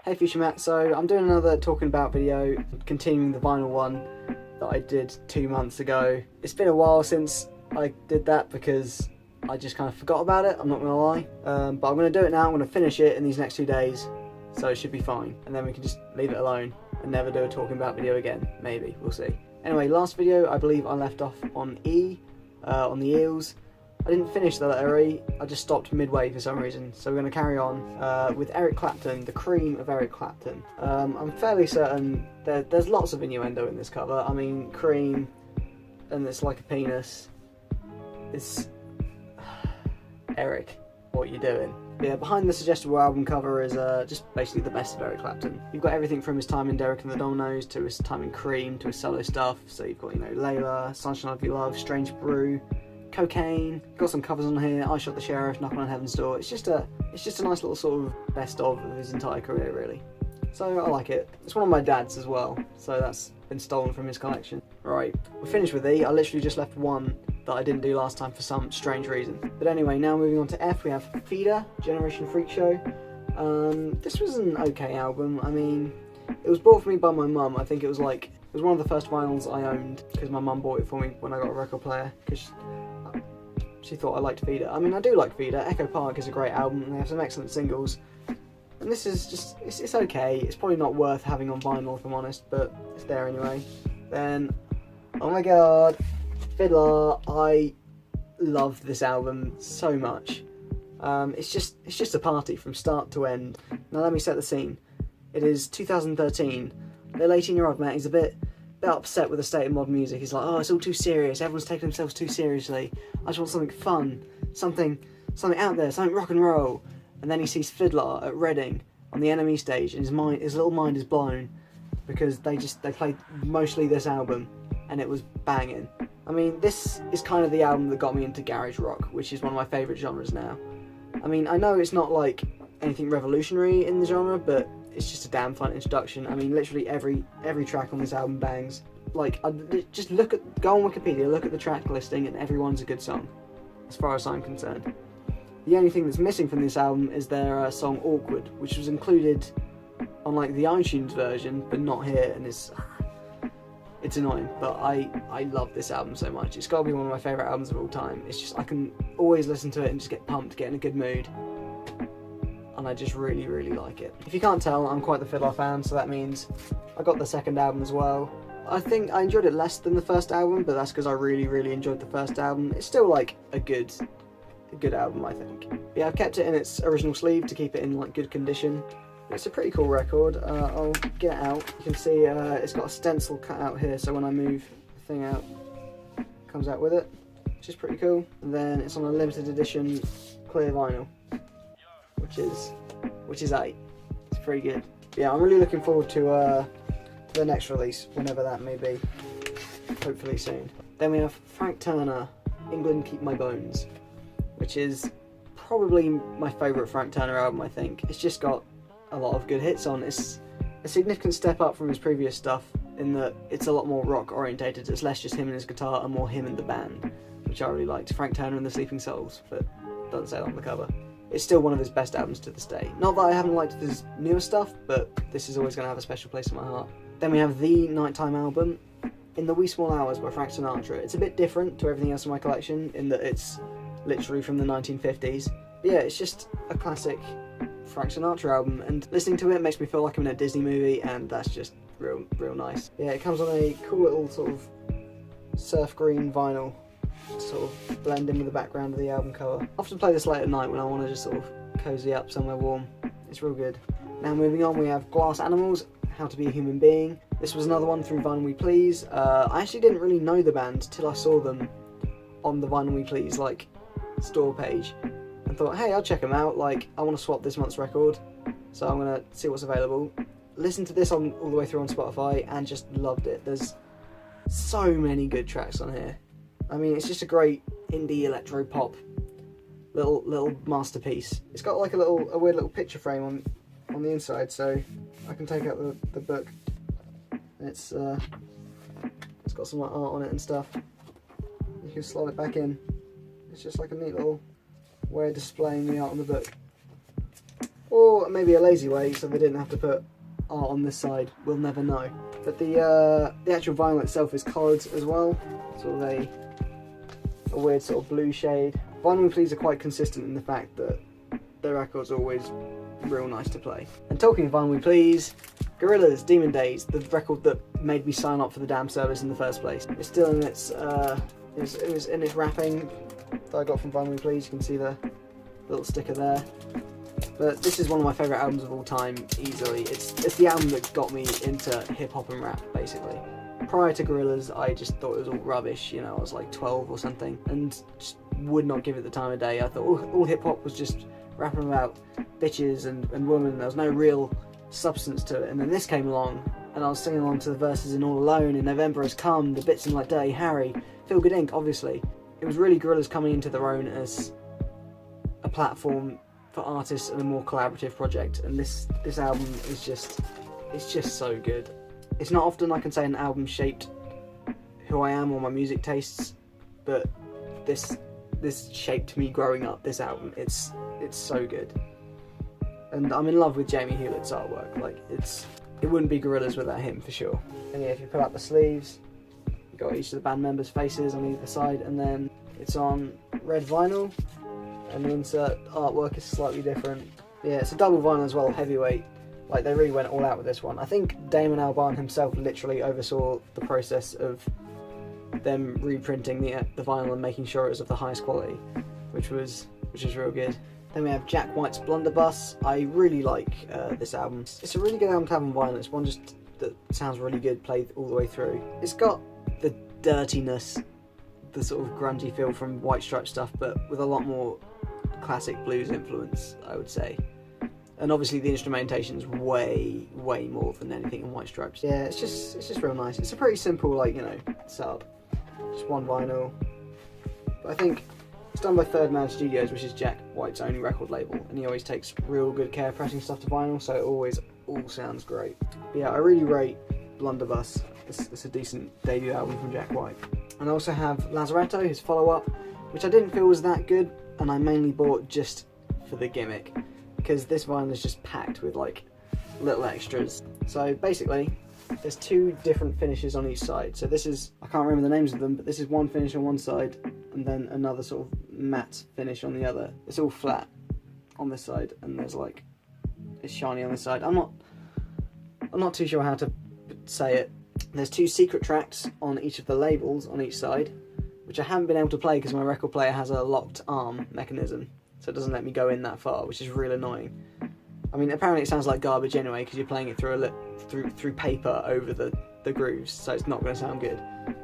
Hey Future Matt, so I'm doing another Talking About video, continuing the vinyl one that I did 2 months ago. It's been a while since I did that because I just kind of forgot about it, I'm not going to lie. But I'm going to do it now, I'm going to finish it in these next 2 days, so it should be fine. And then we can just leave it alone and never do a Talking About video again, maybe, we'll see. Anyway, last video I believe I left off on E, on the eels. I didn't finish the letter E, I just stopped midway for some reason, so we're going to carry on with Eric Clapton, the cream of Eric Clapton. I'm fairly certain there's lots of innuendo in this cover. I mean, cream, and it's like a penis. It's... Eric, what are you doing? But yeah, behind the suggestible album cover is just basically the best of Eric Clapton. You've got everything from his time in Derek and the Dominoes to his time in Cream to his solo stuff. So you've got, you know, Layla, Sunshine of Your Love, Strange Brew, Cocaine. Got some covers on here. I Shot the Sheriff, Knocking on Heaven's Door. It's just a nice little sort of best of his entire career, really. So I like it. It's one of my dad's as well, so that's been stolen from his collection. Right, we're finished with E. I literally just left one that I didn't do last time for some strange reason. But anyway, now moving on to F, we have Feeder, Generation Freak Show. This was an okay album. I mean, it was bought for me by my mum. I think it was one of the first vinyls I owned because my mum bought it for me when I got a record player because she thought I liked Feeder. I mean, I do like Feeder. Echo Park is a great album and they have some excellent singles. And this is just, it's okay. It's probably not worth having on vinyl if I'm honest, but it's there anyway. Then, oh my god, Fiddler. I love this album so much. It's just a party from start to end. Now let me set the scene. It is 2013. Little 18-year-old Matt, he's a bit upset with the state of modern music. He's like, oh, it's all too serious. Everyone's taking themselves too seriously. I just want something fun, something out there, something rock and roll. And then he sees Fiddler at Reading on the NME stage, and his little mind is blown because they played mostly this album, and it was banging. I mean, this is kind of the album that got me into garage rock, which is one of my favourite genres now. I mean, I know it's not like anything revolutionary in the genre, but it's just a damn fun introduction. I mean, literally every track on this album bangs. Like, just go on Wikipedia, look at the track listing, and everyone's a good song, as far as I'm concerned. The only thing that's missing from this album is their song Awkward, which was included on like the iTunes version, but not here, and it's annoying, but I love this album so much. It's got to be one of my favourite albums of all time. It's just, I can always listen to it and just get pumped, get in a good mood, and I just really, really like it. If you can't tell, I'm quite the Fiddler fan, so that means I got the second album as well. I think I enjoyed it less than the first album, but that's because I really, really enjoyed the first album. It's still like a good album, I think. Yeah, I've kept it in its original sleeve to keep it in like good condition. It's a pretty cool record. I'll get it out. You can see it's got a stencil cut out here, so when I move the thing out, it comes out with it, which is pretty cool. And then it's on a limited edition clear vinyl, which is 8. It's pretty good. Yeah, I'm really looking forward to the next release, whenever that may be. Hopefully soon. Then we have Frank Turner, England Keep My Bones, which is probably my favourite Frank Turner album, I think. It's just got a lot of good hits on. It's a significant step up from his previous stuff in that it's a lot more rock orientated. It's less just him and his guitar and more him and the band, which I really liked. Frank Turner and the Sleeping Souls, but doesn't say that on the cover. It's still one of his best albums to this day. Not that I haven't liked his newer stuff, but this is always going to have a special place in my heart. Then we have the Nighttime album, In the Wee Small Hours by Frank Sinatra. It's a bit different to everything else in my collection in that it's literally from the 1950s. But yeah, it's just a classic Frank Sinatra album, and listening to it makes me feel like I'm in a Disney movie, and that's just real nice. Yeah, it comes on a cool little sort of surf green vinyl to sort of blend in with the background of the album cover. I often play this late at night when I want to just sort of cozy up somewhere warm. It's real good. Now moving on, we have Glass Animals, How to Be a Human Being. This was another one through Vinyl We Please. I actually didn't really know the band till I saw them on the Vinyl We Please like store page, and thought, hey, I'll check them out. Like, I want to swap this month's record, so I'm gonna see what's available. Listened to this all the way through on Spotify and just loved it. There's so many good tracks on here. I mean, it's just a great indie electro pop little masterpiece. It's got like a weird little picture frame on the inside, so I can take out the book. It's got some like art on it and stuff. You can slide it back in. It's just like a neat little way of displaying the art on the book. or maybe a lazy way so they didn't have to put art on this side, we'll never know. But the actual vinyl itself is coloured as well, sort of a weird sort of blue shade. Vinyl We Please are quite consistent in the fact that their records are always real nice to play. And talking of Vinyl We Please, Gorillaz, Demon Days, the record that made me sign up for the damn service in the first place. It's still in its, it was in its wrapping that I got from Vinyl We Please. You can see the little sticker there. But this is one of my favourite albums of all time, easily. It's the album that got me into hip-hop and rap, basically. Prior to Gorillaz, I just thought it was all rubbish, you know, I was like 12 or something, and just would not give it the time of day. I thought all hip-hop was just rapping about bitches and women. There was no real substance to it. And then this came along, and I was singing along to the verses in All Alone, and November Has Come, the bits in like Dirty Harry, Feel Good Inc, obviously. It was really Gorillaz coming into their own as a platform for artists and a more collaborative project, and this album is just, it's just so good. It's not often I can say an album shaped who I am or my music tastes, but this shaped me growing up, this album. It's so good. And I'm in love with Jamie Hewlett's artwork. Like, it wouldn't be Gorillaz without him, for sure. And yeah, if you pull out the sleeves, you've got each of the band members' faces on either side, and then it's on red vinyl, and the insert artwork is slightly different. Yeah, it's a double vinyl as well, heavyweight. Like, they really went all out with this one. I think Damon Albarn himself literally oversaw the process of them reprinting the vinyl and making sure it was of the highest quality, which is real good. Then we have Jack White's Blunderbuss. I really like this album. It's a really good album to have on vinyl. It's one just that sounds really good played all the way through. It's got the dirtiness, the sort of grungy feel from White Stripes stuff, but with a lot more classic blues influence, I would say. And obviously the instrumentation's way more than anything in White Stripes. Yeah, it's just real nice. It's a pretty simple, like, you know, setup. Just one vinyl. But I think it's done by Third Man Studios, which is Jack White's only record label, and he always takes real good care pressing stuff to vinyl, so it always all sounds great. But yeah, I really rate Blunderbuss. It's a decent debut album from Jack White. And I also have Lazaretto, his follow-up, which I didn't feel was that good, and I mainly bought just for the gimmick, because this vinyl is just packed with like little extras. So basically, there's two different finishes on each side. So this is, I can't remember the names of them, but this is one finish on one side, and then another sort of matte finish on the other. It's all flat on this side, and there's like, it's shiny on this side. I'm not too sure how to say it. There's two secret tracks on each of the labels on each side, which I haven't been able to play because my record player has a locked arm mechanism, so it doesn't let me go in that far, which is real annoying. I mean, apparently it sounds like garbage anyway because you're playing it through paper over the grooves, so it's not going to sound good.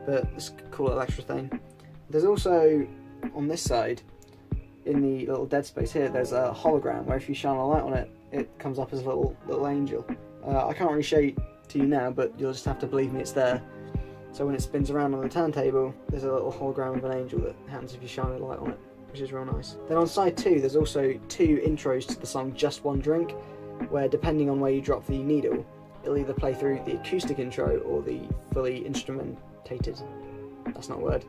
But it's a cool little extra thing. There's also, on this side, in the little dead space here, there's a hologram where if you shine a light on it, it comes up as a little angel. I can't really show it to you now, but you'll just have to believe me, it's there. So when it spins around on the turntable, there's a little hologram of an angel that happens if you shine a light on it, which is real nice. Then on side 2, there's also 2 intros to the song Just One Drink, where depending on where you drop the needle, it'll either play through the acoustic intro or the fully instrumentated, that's not a word,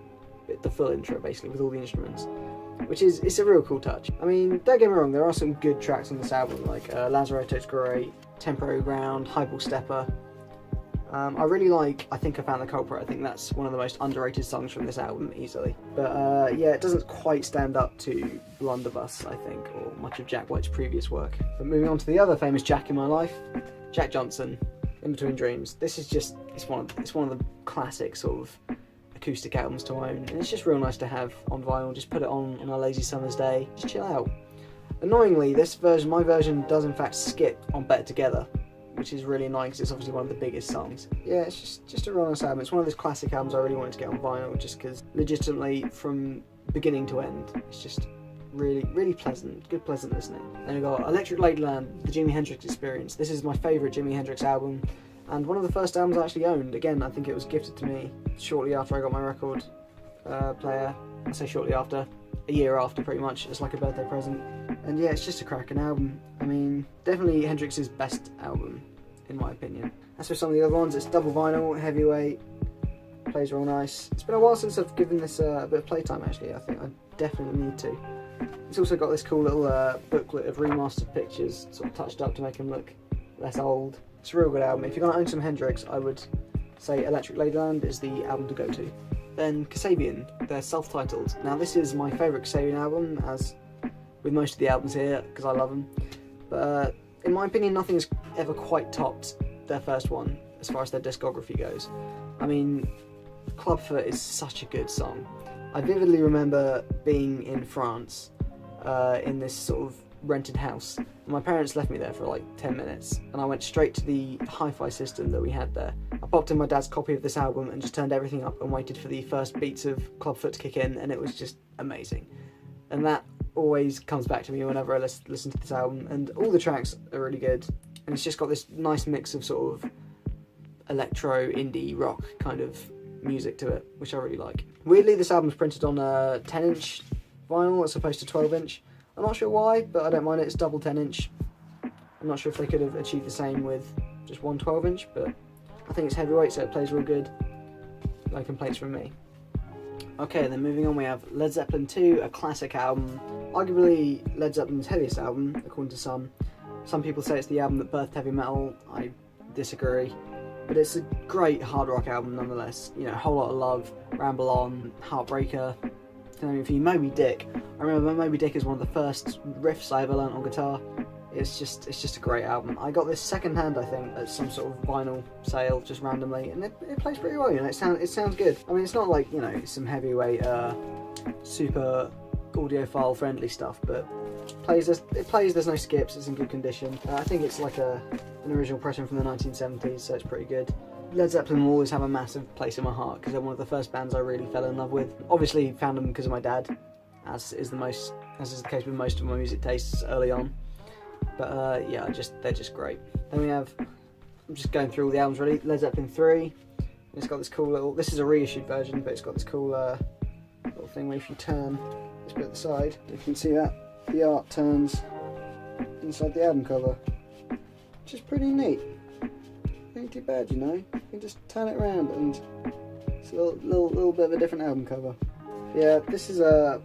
but the full intro basically with all the instruments, which is, it's a real cool touch. I mean, don't get me wrong, there are some good tracks on this album, like Lazaretto's great, Temporary Ground, Highball Stepper. I really like I Think I Found the Culprit. I think that's one of the most underrated songs from this album, easily. But yeah, it doesn't quite stand up to Blunderbuss, I think, or much of Jack White's previous work. But moving on to the other famous Jack in my life, Jack Johnson, In Between Dreams. This is just, it's one of the classic sort of acoustic albums to own, and it's just real nice to have on vinyl. Just put it on a lazy summer's day, just chill out. Annoyingly, my version does in fact skip on Better Together, which is really annoying because it's obviously one of the biggest songs. Yeah, it's just a real nice album. It's one of those classic albums I really wanted to get on vinyl, just because legitimately from beginning to end, it's just really pleasant, good pleasant listening. Then we've got Electric Ladyland, the Jimi Hendrix Experience. This is my favourite Jimi Hendrix album, and one of the first albums I actually owned. Again, I think it was gifted to me shortly after I got my record player. I say shortly after, a year after pretty much. It's like a birthday present. And yeah, it's just a cracking album. I mean, definitely Hendrix's best album, in my opinion. As for some of the other ones, it's double vinyl, heavyweight, plays real nice. It's been a while since I've given this a bit of playtime actually. I think I definitely need to. It's also got this cool little booklet of remastered pictures, sort of touched up to make them look less old. It's a real good album. If you're going to own some Hendrix, I would say Electric Ladyland is the album to go to. Then Kasabian, they're self-titled. Now this is my favourite Kasabian album, as with most of the albums here, because I love them. But in my opinion, nothing has ever quite topped their first one, as far as their discography goes. I mean, Clubfoot is such a good song. I vividly remember being in France, in this sort of rented house. My parents left me there for like 10 minutes, and I went straight to the hi-fi system that we had there. I popped in my dad's copy of this album and just turned everything up and waited for the first beats of Clubfoot to kick in, and it was just amazing. And that always comes back to me whenever I listen to this album, and all the tracks are really good, and it's just got this nice mix of sort of electro, indie, rock kind of music to it, which I really like. Weirdly, this album's printed on a 10-inch vinyl as opposed to 12-inch. I'm not sure why, but I don't mind it. It's double 10-inch. I'm not sure if they could have achieved the same with just one 12-inch, but I think it's heavyweight, so it plays real good. No complaints from me. Okay, then moving on, we have Led Zeppelin 2, a classic album. Arguably Led Zeppelin's heaviest album, according to some. Some people say it's the album that birthed heavy metal. I disagree. But it's a great hard rock album nonetheless. You know, Whole Lot of Love, Ramble On, Heartbreaker, for you, Moby Dick. I remember Moby Dick is one of the first riffs I ever learnt on guitar. It's just a great album. I got this second hand, I think, at some sort of vinyl sale just randomly, and it plays pretty well. You know, it sounds good. I mean, it's not like, you know, some heavyweight, super audiophile friendly stuff, but it plays. There's no skips. It's in good condition. I think it's like an original pressing from the 1970s, so it's pretty good. Led Zeppelin will always have a massive place in my heart because they're one of the first bands I really fell in love with. Obviously, found them because of my dad, as is the case with most of my music tastes early on. But yeah, they're just great. Then we have, I'm just going through all the albums really. Led Zeppelin 3. It's got this cool little. This is a reissued version, but it's got this cool little thing where if you turn this bit at the side, you can see that the art turns inside the album cover, which is pretty neat. Ain't too bad, you know. You can just turn it around and it's a little bit of a different album cover. Yeah, this is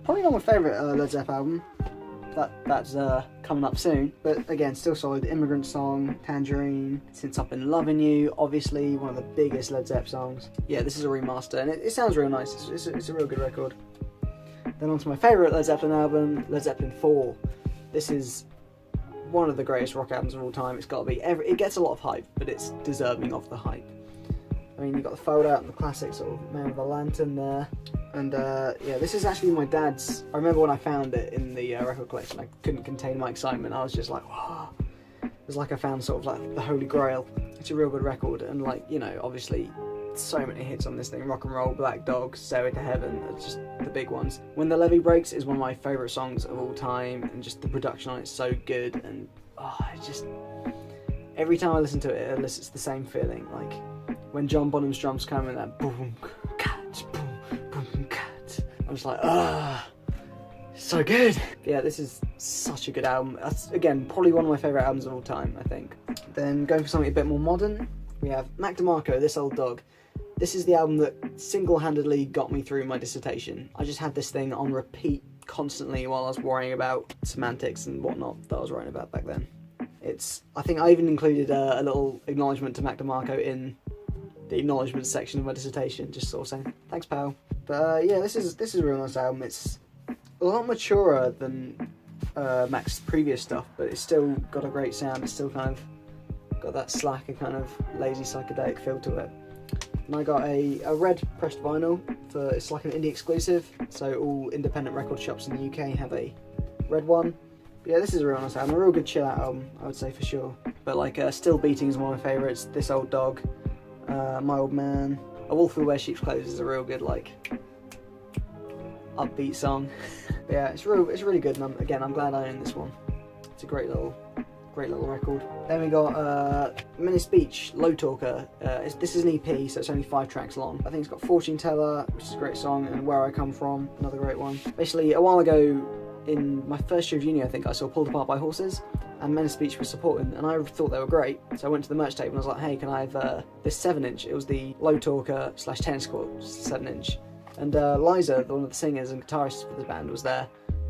probably not my favourite Led Zeppelin album. That's coming up soon. But again, still solid. Immigrant Song, Tangerine, Since I've Been Loving You, obviously one of the biggest Led Zeppelin songs. Yeah, this is a remaster and it sounds real nice. It's a real good record. Then on to my favourite Led Zeppelin album, Led Zeppelin 4. This is one of the greatest rock albums of all time. It's got to be. It gets a lot of hype, but it's deserving of the hype. I mean, you've got the fold out and the classic sort of Man with a Lantern there. And yeah, this is actually my dad's. I remember when I found it in the record collection, I couldn't contain my excitement. I was just like, wow. It was like I found sort of like the Holy Grail. It's a real good record, and like, you know, obviously so many hits on this thing. Rock and Roll, Black Dog, Stairway to Heaven, it's just the big ones. When the Levee Breaks is one of my favourite songs of all time, and just the production on it's so good, and it's just, every time I listen to it, it elicits the same feeling. Like when John Bonham's drums come in, that boom, cat, boom, cat. I'm just like, so good. Yeah, this is such a good album. That's, again, probably one of my favourite albums of all time, I think. Then going for something a bit more modern, we have Mac DeMarco, This Old Dog. This is the album that single-handedly got me through my dissertation. I just had this thing on repeat constantly while I was worrying about semantics and whatnot that I was writing about back then. I think I even included a little acknowledgement to Mac DeMarco in the acknowledgement section of my dissertation, just sort of saying, thanks pal. But yeah, this is a real nice album. It's a lot maturer than Mac's previous stuff, but it's still got a great sound. It's still kind of got that slacker kind of lazy psychedelic feel to it. And I got a red pressed vinyl it's like an indie exclusive, so all independent record shops in the UK have a red one. But yeah, this is a real nice album, a real good chill out album, I would say for sure. But like Still Beating is one of my favourites, This Old Dog, My Old Man, A Wolf Who Wears Sheep's Clothes is a real good like upbeat song. But yeah, it's really good, and again, I'm glad I own this one. It's a great little record. Then we got Menace Beach, Low Talker. This is an EP, so it's only 5 tracks long. I think it's got Fortune Teller, which is a great song, and Where I Come From, another great one. Basically, a while ago, in my first year of uni, I think I saw Pulled Apart by Horses, and Menace Beach was supporting, and I thought they were great. So I went to the merch table and I was like, hey, can I have this 7-inch? It was the Low Talker / tennis court 7-inch. And Liza, one of the singers and guitarists for the band, was there.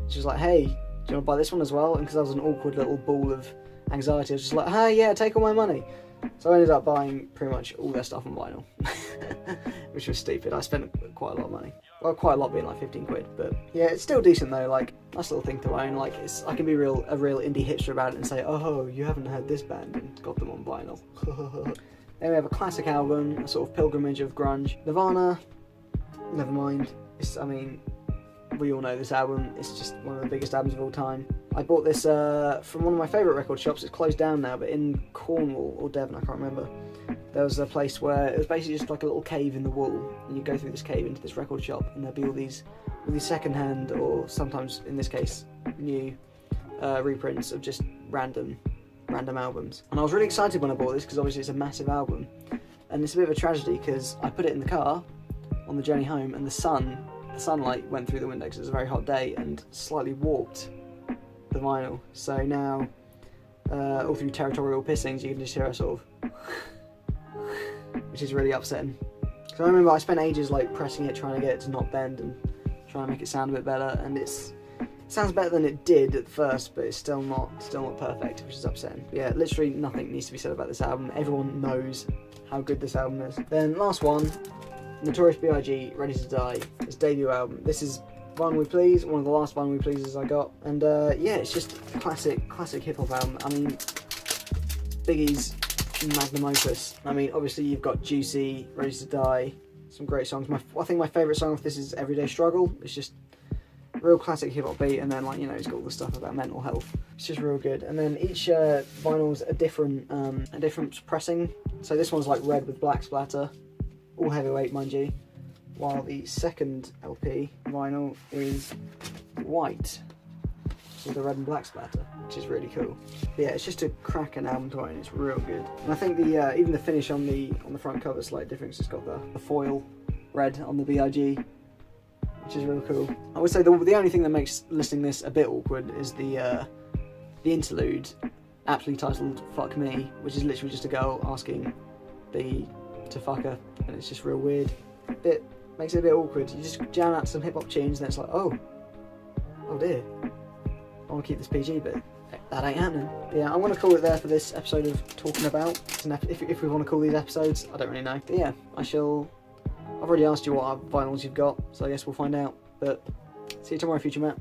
She was like, hey, do you want to buy this one as well? And because I was an awkward little ball of anxiety, I was just like, hey, yeah, take all my money. So I ended up buying pretty much all their stuff on vinyl, which was stupid. I spent quite a lot of money. Well, quite a lot being like 15 quid, but yeah, it's still decent though. Like, nice little thing to own. Like, I can be a real indie hipster about it and say, oh, you haven't heard this band and got them on vinyl. Then we have a classic album, a sort of pilgrimage of grunge. Nirvana, never mind. I mean, we all know this album. It's just one of the biggest albums of all time. I bought this from one of my favourite record shops. It's closed down now, but in Cornwall or Devon, I can't remember. There was a place where it was basically just like a little cave in the wall, and you go through this cave into this record shop, and there'll be all these second-hand, or sometimes in this case new reprints of just random albums. And I was really excited when I bought this because obviously it's a massive album, and it's a bit of a tragedy because I put it in the car on the journey home, and the sunlight went through the window because it was a very hot day and slightly warped the vinyl. So now all through territorial pissings you can just hear a sort of which is really upsetting. So I remember I spent ages like pressing it, trying to get it to not bend and trying to make it sound a bit better, and it sounds better than it did at first, but it's still not perfect, which is upsetting. But yeah, literally nothing needs to be said about this album. Everyone knows how good this album is. Then last one, Notorious B.I.G. Ready to Die, his debut album. This is Vinyl We Please, one of the last Vinyl We Pleases I got, and yeah, it's just a classic hip hop album. I mean, Biggie's magnum opus. I mean, obviously you've got Juicy, Ready to Die, some great songs. I think my favourite song of this is Everyday Struggle. It's just a real classic hip hop beat, and then like, you know, it's got all the stuff about mental health. It's just real good. And then each vinyl's a different pressing. So this one's like red with black splatter, all heavyweight, mind you, while the second LP vinyl is white with the red and black splatter, which is really cool. But yeah, it's just a cracking album to own. It's real good, and I think the even the finish on the front cover is slightly different. It's got the foil red on the B.I.G., which is real cool. I would say the only thing that makes listening this a bit awkward is the interlude, aptly titled "Fuck Me," which is literally just a girl asking B to fuck her, and it's just real weird. Makes it a bit awkward. You just jam out some hip hop tunes, and then it's like, oh dear, I want to keep this PG, but that ain't happening. But yeah, I'm going to call it there for this episode of Talking About. If we want to call these episodes, I don't really know. But yeah, I've already asked you what vinyls you've got, so I guess we'll find out. But see you tomorrow, future Matt.